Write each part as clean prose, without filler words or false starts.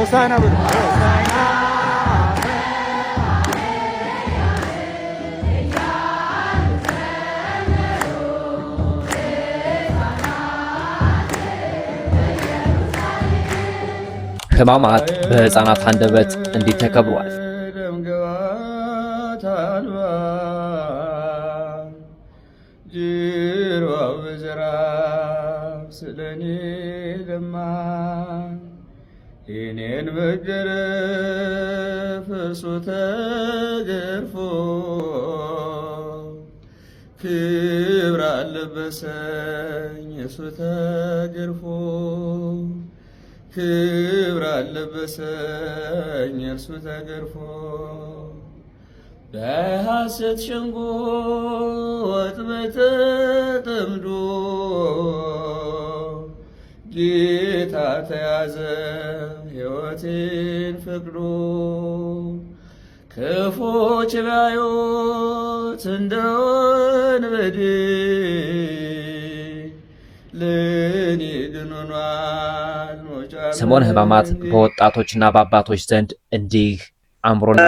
ሆሳዕና በሉ። ሕማማት በሕፃናት አንደበት እንዲህ ተከብሯል። የኔን መገረፍ እርሱ ተገርፎ ክብር አለበሰኝ እርሱ ተገርፎ ክብር አለበሰኝ እርሱ ተገርፎ በሐሰት ሸንጎ ወጥመድ ተጠምዶ ጌታ ተያዘ ሕይወቴን ፈቅዶ ክፉዎች ቢያዩት እንደ ወንበዴ ለእኔ ግን ሆኗል መውጫ። ሰሞነ ሕማማት በወጣቶችና በአባቶች ዘንድ እንዲህ አምሮና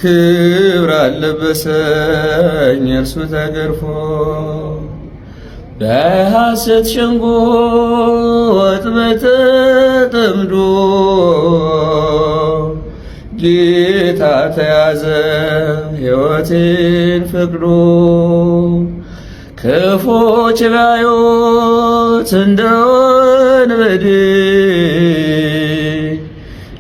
ክብር አለበሰኝ እርሱ ተገርፎ በሐሰት ሸንጎ ወጥመድ ተጠምዶ ጌታ ተያዘ ሕይወቴን ፈቅዶ ክፉዎች ቢያዩት እንደ ወንበዴ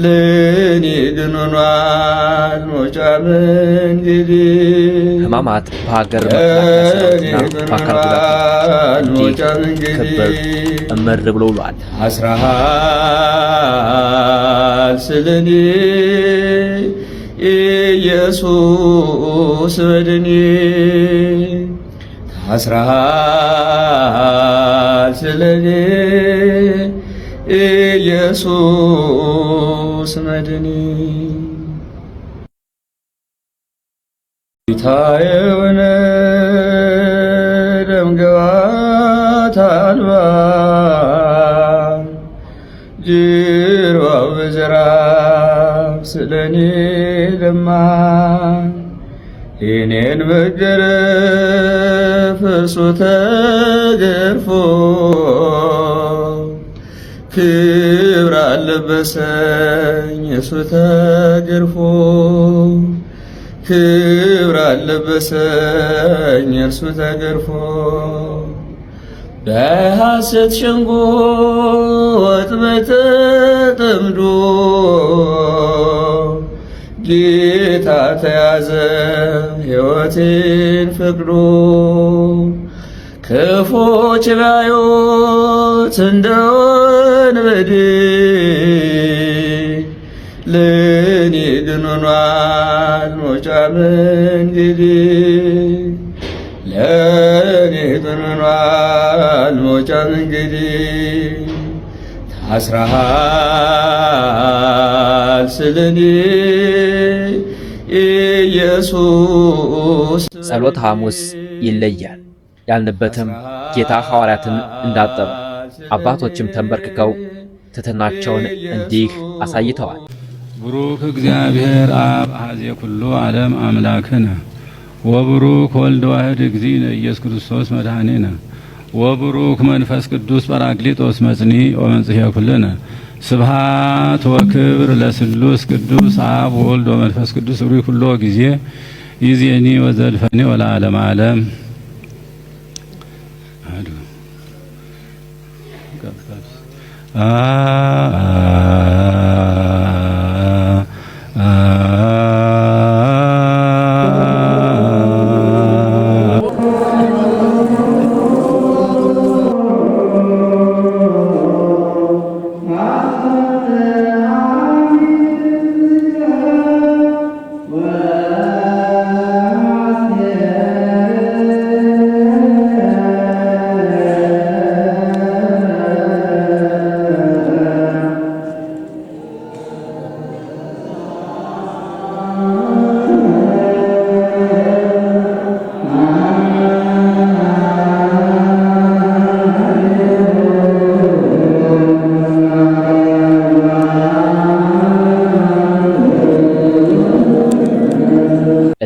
ለእኔ ግን ሆኗል መውጫ መንገዴ። ሕማማት በሀገር መከላከያ ሰራዊትና በአካል ጉዳተኞች እንዲህ ክብር እመር ብሎ ውሏል። አስራሃል ስለኔ ኢየሱስ በድኔ ታስረሃል ስለኔ ኢየሱስ መድኔ ጌታዬ ሆነ ደምግባት አልባ ጅርባው በዝራብ ስለኔ ደማ የኔን መገረፍ እርሱ ተገርፎ ክብር አለበሰኝ እርሱ ተገርፎ ክብር አለበሰኝ እርሱ ተገርፎ በሐሰት ሸንጎ ወጥመድ ተጠምዶ ጌታ ተያዘ ሕይወቴን ፈቅዶ ክፎች ባዩት እንደ ወንበዴ ለኔ ግን ሆኗል መውጫ መንገዴ ለኔ ግን ሆኗል መውጫ መንገዴ ታስረሃል ስለኔ ኢየሱስ። ጸሎተ ሐሙስ ይለያል ያልንበትም ጌታ ሐዋርያትን እንዳጠበ አባቶችም ተንበርክከው ትሕትናቸውን እንዲህ አሳይተዋል። ቡሩክ እግዚአብሔር አብ አሐዜ ኩሉ ዓለም አምላክነ ወቡሩክ ወልድ ዋሕድ እግዚእነ ኢየሱስ ክርስቶስ መድኃኒነ ወቡሩክ መንፈስ ቅዱስ ጰራቅሊጦስ መጽንዒ ወመንጽሔ ኩልነ ስብሐት ወክብር ለስሉስ ቅዱስ አብ ወልድ ወመንፈስ ቅዱስ ሩይ ኩሎ ጊዜ ይእዜኒ ወዘልፈኒ ወለዓለመ ዓለም።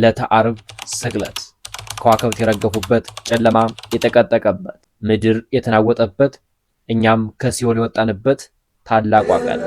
ዕለተ ዓርብ ስቅለት ከዋክብት የረገፉበት፣ ጨለማ የጠቀጠቀበት፣ ምድር የተናወጠበት፣ እኛም ከሲኦል የወጣንበት ታላቋ ቀን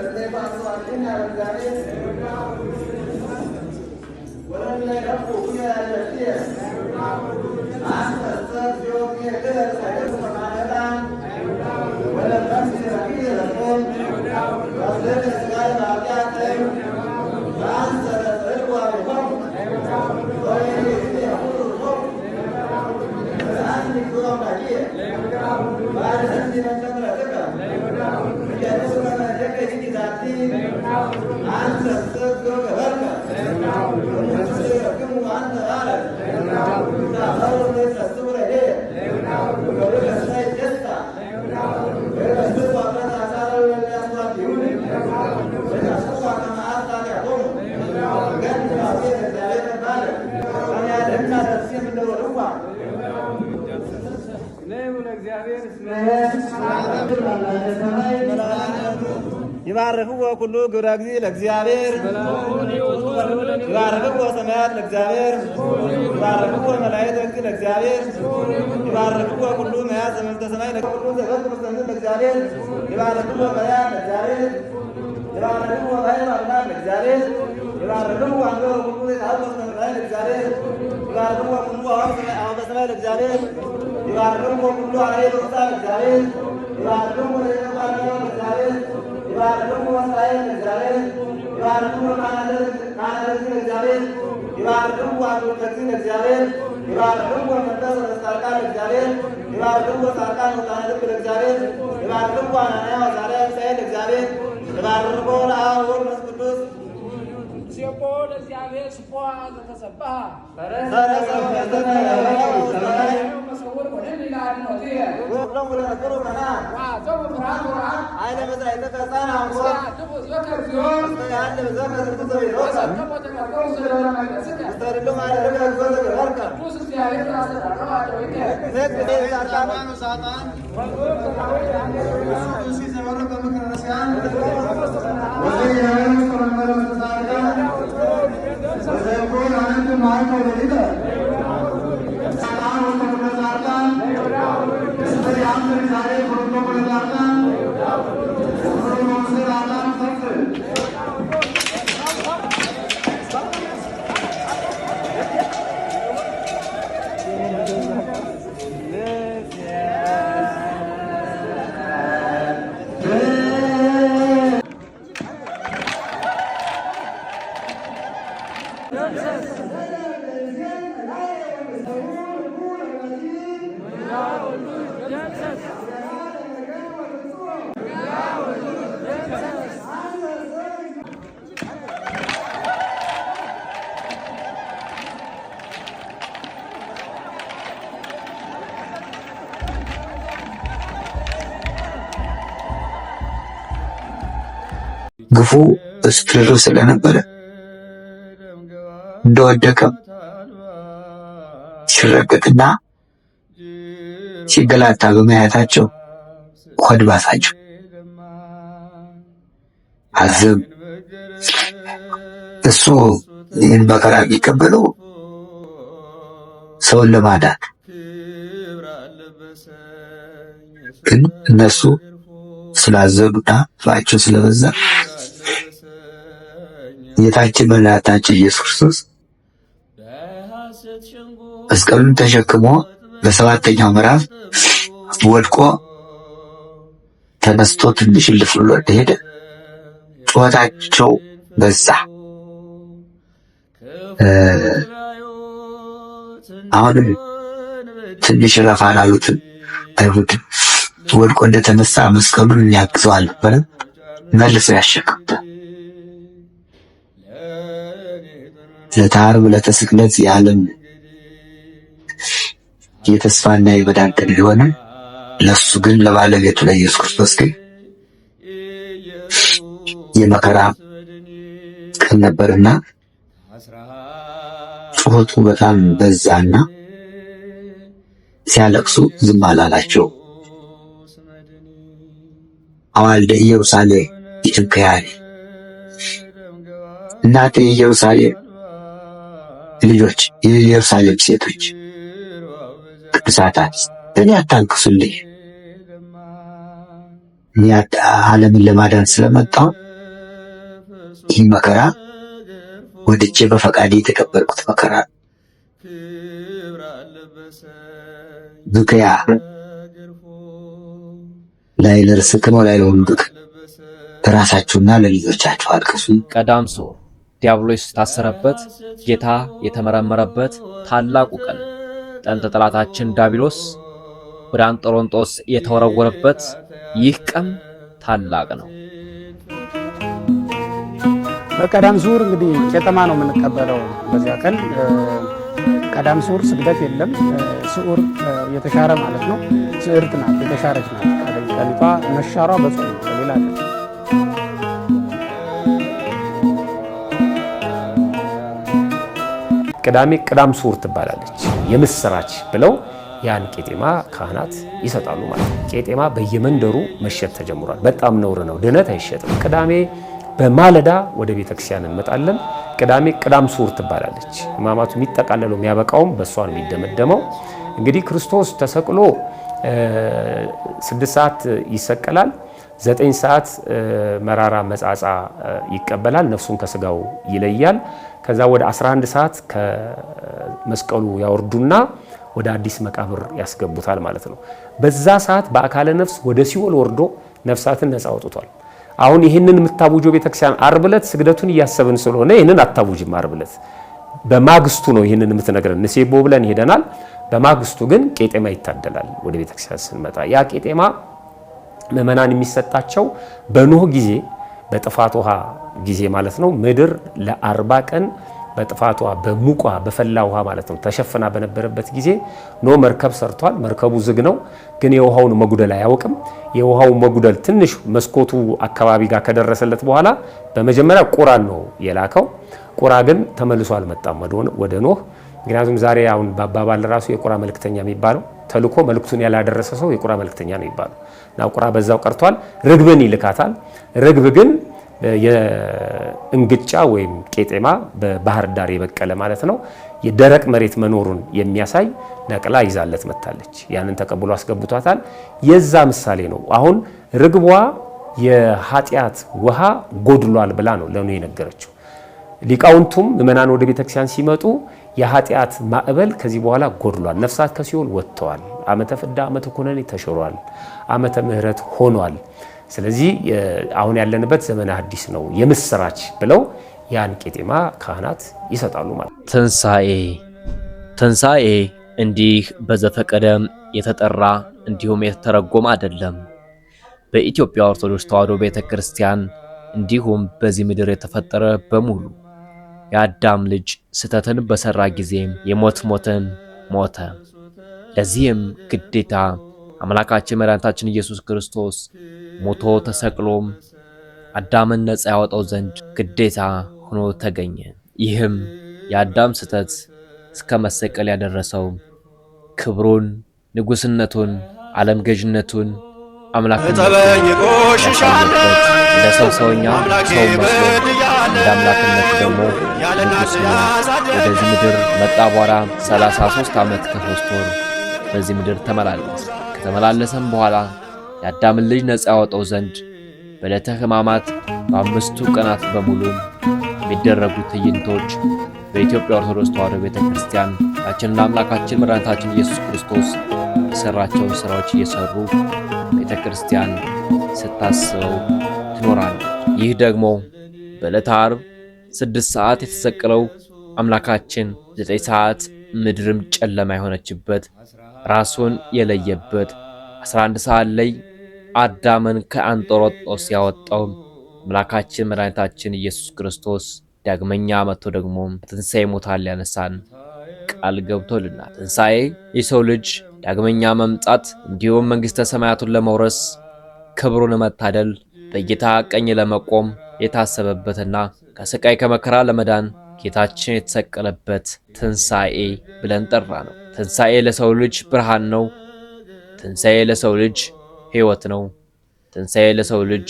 ይባርክዎ ኩሉ ግብረ እግዚእ ለእግዚአብሔር ይባርክዎ ሰማያት ለእግዚአብሔር ይባርክዎ መላእክተ እግዚእ ለእግዚአብሔር ይባርክዎ ኩሉ መያዝ ዘመንተ ሰማይ ለኩሉ ዘገብር ዘንድ ለእግዚአብሔር ይባርክዎ መያዝ ለእግዚአብሔር ይባርክዎ ባይር አምላክ ለእግዚአብሔር ይባርክዎ አንገሩ ኩሉ ዘታበስ ለእግዚአብሔር ለእግዚአብሔር ይባርክዎ ኩሉ አሁን በሰማይ ለእግዚአብሔር ይባርክዎ ኩሉ አራዊተ እንስሳ ለእግዚአብሔር ይባርክዎ ለዘላለም ለእግዚአብሔር ይባርክዎ እስራኤል ለእግዚአብሔር ይባርክዎ ካህናተ እግዚአብሔር ይባርክዎ አምላከ እግዚአብሔር ይባርክዎ መንፈስ ወጻድቃን እግዚአብሔር ይባርክዎ ጻድቃን ወጻድቃን እግዚአብሔር ይባርክዎ አናንያ ወዛርያ ሳይል እግዚአብሔር ይባርክዎ ለአብ ወወልድ ወመንፈስ ቅዱስ ሲቦል እግዚአብሔር ስፖ ዘተሰበሐ መሰውር ወደ ሌላ ነው ወብለም ወለ ነገሩ ከና ዘው ብርሃን ወራን አይለ መዝራይ ተፈሳና አንቆ ዘከር ሲሆን ያለ ዘከር ተዘይ ሮሳ ከሞተ ከቀው ስለሆነ መለስከ ተርሎ ማለት ነው ዘከር ወርካ ቅዱስ እግዚአብሔር ያስተዳድረው አደረገ ነክ ጻድቃን ሳጣን ቅዱስ ዘመረ በመከራሲያን ወዘይ ያለ ተመረ መተሳቀን ወዘይ ቆን አንተ ማይቶ ወዲተ ሰላም ወተመዛታን ያም ዛሬ ብሩኖ ወለዛታን ብሩኖ ወለዛታን ተፈል ግፉ እስክሪብቶ ስለነበረ እንደወደቀ ሲረገጥና ሲገላታ በማየታቸው ሆድ ባሳቸው። አዘብ እሱ ይህን መከራ የሚቀበለው ሰውን ለማዳን ግን እነሱ ስላዘኑና ፍራቸው ስለበዛ ጌታችን መድኃኒታችን ኢየሱስ ክርስቶስ መስቀሉን ተሸክሞ በሰባተኛው ምዕራፍ ወድቆ ተነስቶ ትንሽ እልፍ ብሎ እንደሄደ ጩኸታቸው በዛ። አሁንም ትንሽ ረፋ ላሉትን አይሁድ ወድቆ እንደተነሳ መስቀሉን ያግዘው አልነበረ መልሰው ያሸክሙታል። ለታርብ ለተስቅለት የዓለም የተስፋና የመዳን ቀን ቢሆንም ለሱ ግን ለባለቤቱ ለኢየሱስ ክርስቶስ ግን የመከራ ቀን ነበርና ጩኸቱ በጣም በዛና ሲያለቅሱ ዝም አላላቸው። አዋልደ ኢየሩሳሌም ይትንከያኒ እናንተ የኢየሩሳሌም ልጆች የኢየሩሳሌም ሴቶች ቅዱሳታት እኔ አታንክሱልኝ፣ እኔ ዓለምን ለማዳን ስለመጣሁ ይህ መከራ ወድጄ በፈቃዴ የተቀበልኩት መከራ ብከያ ላይ ለርስክም ላይ ለወንዱክ ለራሳችሁና ለልጆቻችሁ አልቅሱ። ቀዳም ሶር ዲያብሎስ ታሰረበት ጌታ የተመረመረበት ታላቁ ቀን ጠንተ ጠላታችን ዲያብሎስ ወደ አንጦሮንጦስ የተወረወረበት ይህ ቀን ታላቅ ነው። በቀዳም ዙር እንግዲህ ቄጠማ ነው የምንቀበለው። በዚያ ቀን ቀዳም ዙር ስግደት የለም። ስዑር የተሻረ ማለት ነው። ስዕርት ናት፣ የተሻረች ናት። ቀሊቷ መሻሯ በጾም ሌላ አለ። ቅዳሜ ቅዳም ሱር ትባላለች። የምስራች ብለው ያን ቄጤማ ካህናት ይሰጣሉ ማለት ነው። ቄጤማ በየመንደሩ መሸጥ ተጀምሯል። በጣም ነውር ነው፣ ድነት አይሸጥም። ቅዳሜ በማለዳ ወደ ቤተክርስቲያን እንመጣለን። ቅዳሜ ቅዳም ሱር ትባላለች። ሕማማቱ የሚጠቃለለው የሚያበቃውም በእሷ ነው የሚደመደመው። እንግዲህ ክርስቶስ ተሰቅሎ 6 ሰዓት ይሰቀላል። 9 ሰዓት መራራ መጻጻ ይቀበላል። ነፍሱን ከስጋው ይለያል። ከዛ ወደ 11 ሰዓት ከመስቀሉ ያወርዱና ወደ አዲስ መቃብር ያስገቡታል ማለት ነው። በዛ ሰዓት በአካለ ነፍስ ወደ ሲኦል ወርዶ ነፍሳትን ነፃ አውጥቷል። አሁን ይህንን የምታውጆ ቤተክርስቲያን ዓርብ ዕለት ስግደቱን እያሰብን ስለሆነ ይህንን አታውጅም። ዓርብ ዕለት በማግስቱ ነው ይህንን የምትነግረን። ንሴቦ ብለን ሄደናል። በማግስቱ ግን ቄጤማ ይታደላል። ወደ ቤተክርስቲያን ስንመጣ ያ ቄጤማ ምእመናን የሚሰጣቸው በኖህ ጊዜ በጥፋት ውሃ ጊዜ ማለት ነው። ምድር ለ40 ቀን በጥፋት ውሃ በሙቋ በፈላ ውሃ ማለት ነው ተሸፍና በነበረበት ጊዜ ኖህ መርከብ ሰርቷል። መርከቡ ዝግ ነው፣ ግን የውሃውን መጉደል አያውቅም። የውሃው መጉደል ትንሽ መስኮቱ አካባቢ ጋር ከደረሰለት በኋላ በመጀመሪያ ቁራን ነው የላከው። ቁራ ግን ተመልሶ አልመጣም ወደ ኖህ። ምክንያቱም ዛሬ አሁን በአባባል ራሱ የቁራ መልእክተኛ የሚባለው ተልኮ መልእክቱን ያላደረሰ ሰው የቁራ መልእክተኛ ነው የሚባለው እና ቁራ በዛው ቀርቷል። ርግብን ይልካታል። ርግብ ግን የእንግጫ ወይም ቄጤማ በባህር ዳር የበቀለ ማለት ነው የደረቅ መሬት መኖሩን የሚያሳይ ነቅላ ይዛለት መታለች። ያንን ተቀብሎ አስገብቷታል። የዛ ምሳሌ ነው። አሁን ርግቧ የኃጢአት ውሃ ጎድሏል ብላ ነው ለኖህ የነገረችው። ሊቃውንቱም ምእመናን ወደ ቤተክርስቲያን ሲመጡ የኃጢአት ማዕበል ከዚህ በኋላ ጎድሏል፣ ነፍሳት ከሲኦል ወጥተዋል፣ ዓመተ ፍዳ ዓመተ ኩነኔ ተሽሯል፣ ዓመተ ምሕረት ሆኗል። ስለዚህ አሁን ያለንበት ዘመነ ሐዲስ ነው የምስራች ብለው ያን ቄጤማ ካህናት ይሰጣሉ ማለት። ትንሣኤ እንዲህ በዘፈቀደ የተጠራ እንዲሁም የተተረጎመ አይደለም። በኢትዮጵያ ኦርቶዶክስ ተዋሕዶ ቤተክርስቲያን እንዲሁም በዚህ ምድር የተፈጠረ በሙሉ የአዳም ልጅ ስተትን በሰራ ጊዜ የሞት ሞትን ሞተ። ለዚህም ግዴታ አምላካችን መድኃኒታችን ኢየሱስ ክርስቶስ ሞቶ ተሰቅሎም አዳምን ነፃ ያወጣው ዘንድ ግዴታ ሆኖ ተገኘ። ይህም የአዳም ስተት እስከ መሰቀል ያደረሰው ክብሩን፣ ንጉስነቱን፣ ዓለም ገዥነቱን አምላክነቱን ያሳየበት እንደ ሰውኛ ሰው መስሎ እንደ አምላክነት ደግሞ ንጉስ ነው ወደዚህ ምድር መጣ። በኋላ 33 ዓመት ከ3 ወር በዚህ ምድር ተመላለሰ። ከተመላለሰም በኋላ የአዳምን ልጅ ነፃ ያወጣው ዘንድ በዕለተ ሕማማት በ5ቱ ቀናት በሙሉ የሚደረጉ ትዕይንቶች በኢትዮጵያ ኦርቶዶክስ ተዋሕዶ ቤተክርስቲያን ታችንና አምላካችን መድኃኒታችን ኢየሱስ ክርስቶስ የሰራቸውን ስራዎች እየሰሩ ቤተክርስቲያን ስታስበው ትኖራለች። ይህ ደግሞ በዕለተ ዓርብ 6 ሰዓት የተሰቀለው አምላካችን 9 ሰዓት ምድርም ጨለማ የሆነችበት ራሱን የለየበት 11 ሰዓት ላይ አዳምን ከአንጦሮጦስ ያወጣው አምላካችን መድኃኒታችን ኢየሱስ ክርስቶስ ዳግመኛ መጥቶ ደግሞ ትንሣኤ ሙታን ሊያነሳን ቃል ገብቶልናል። ትንሣኤ የሰው ልጅ ዳግመኛ መምጣት እንዲሁም መንግሥተ ሰማያቱን ለመውረስ ክብሩን መታደል በጌታ ቀኝ ለመቆም የታሰበበትና ከስቃይ ከመከራ ለመዳን ጌታችን የተሰቀለበት ትንሣኤ ብለን ጠራ ነው። ትንሣኤ ለሰው ልጅ ብርሃን ነው። ትንሣኤ ለሰው ልጅ ሕይወት ነው። ትንሣኤ ለሰው ልጅ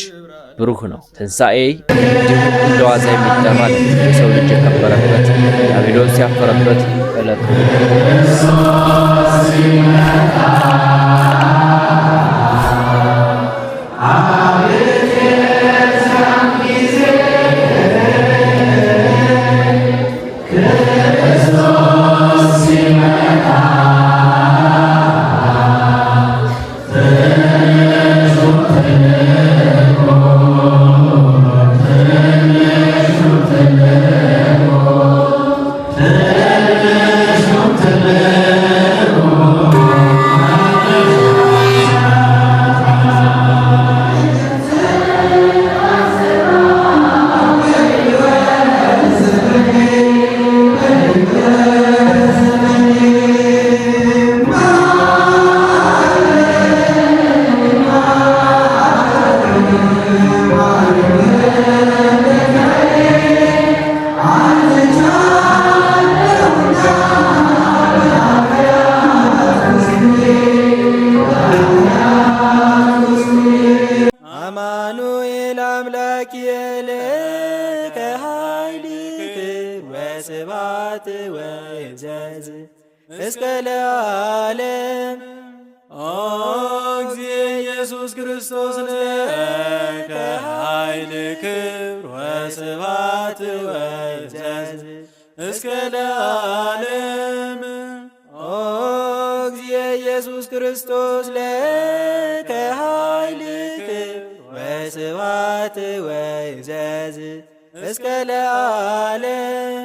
ብሩህ ነው። ትንሣኤ እንዲሁ እንደ ዋዛ የሚጠራ የሰው ልጅ የከበረበት ዲያብሎስ ያፈረበት ዕለት ነው። እስከ ለዓለም እግዚእ ኢየሱስ ክርስቶስ ለከ ኃይል ክብር ወስብሐት ወእዝዝ እስከ ለዓለም እግዚእ ኢየሱስ ክርስቶስ ለከ ኃይል ክብር ወስብሐት ወእዝዝ እስከ ለዓለም